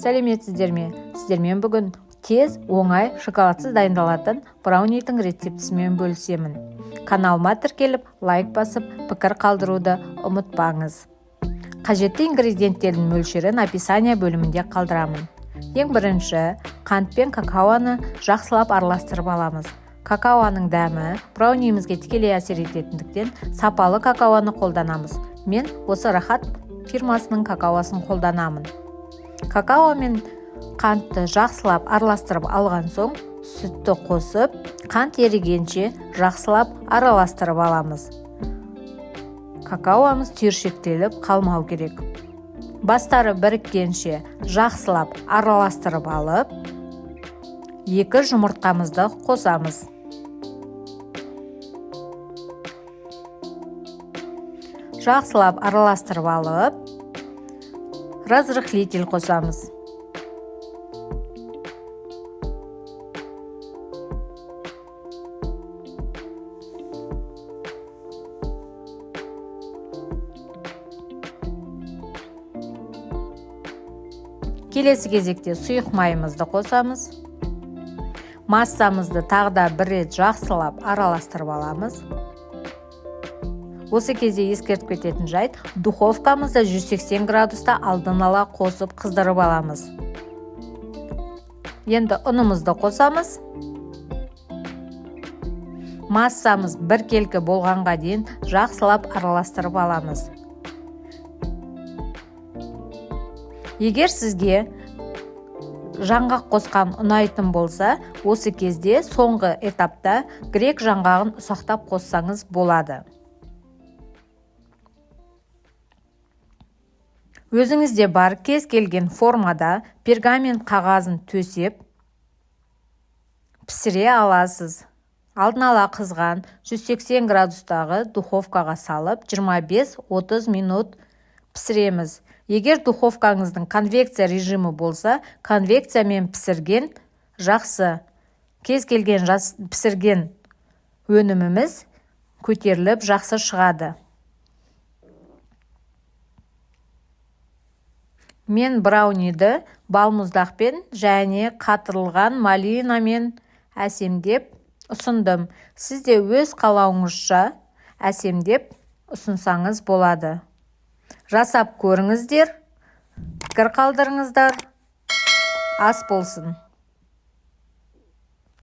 Сәлеметсіздер ме? Сіздермен бүгін тез, оңай, шоколадсыз дайындалатын браунидің рецептісімен бөлісемін. Каналыма тіркеліп, лайк басып, пікір қалдыруды ұмытпаңыз. Қажетті ингредиенттердің мөлшерін описание бөлімінде қалдырамын. Ең бірінші, қант пен какаоны жақсылап араластырып аламыз. Какаоның дәмі браунимізге тікелей әсер ететіндіктен сапалы какаоны қолданамыз. Мен осы Рахат фирмасының какаосын қолданамын. Какао мен қантты жақсылап араластырып алған соң, сүтті қосып, қант ерігенше жақсылап араластырып аламыз. Какаомыз түйіршіктеліп қалмау керек. Бастары біріккенше жақсылап араластырып алып, 2 жұмыртқамызды қосамыз. Жақсылап араластырып алып, разрыхлитель қосамыз. Келесі кезекте сұйық майымызды қосамыз. Массамызды тағда бір рет жақсылап араластырып аламыз. Осы кезде ескертіп кететін жайт, духовкамызды 180 градуста алдын ала қосып қыздырып аламыз. Енді ұнымызды қосамыз. Массамыз біркелкі болғанға дейін жақсылап араластырып аламыз. Егер сізге жаңғақ қосқан ұнайтын болса, осы кезде соңғы этапта грек жаңғағын ұсақтап қоссаңыз болады. Өзіңізде бар кез келген формада пергамент қағазын төсеп, пісіре аласыз. Алдын ала қызған 180 градустағы духовкаға салып 25-30 минут пісіреміз. Егер духовкаңыздың конвекция режимі болса, конвекциямен пісірген жақсы. Кез келген пісірген өніміміз көтеріліп жақсы шығады. Мен брауниді балмұздақпен және қатырылған малинамен әсемдеп ұсындым. Сіз де өз қалауыңызша әсемдеп ұсынсаңыз болады. Жасап көріңіздер, пікір қалдырыңыздар, ас болсын.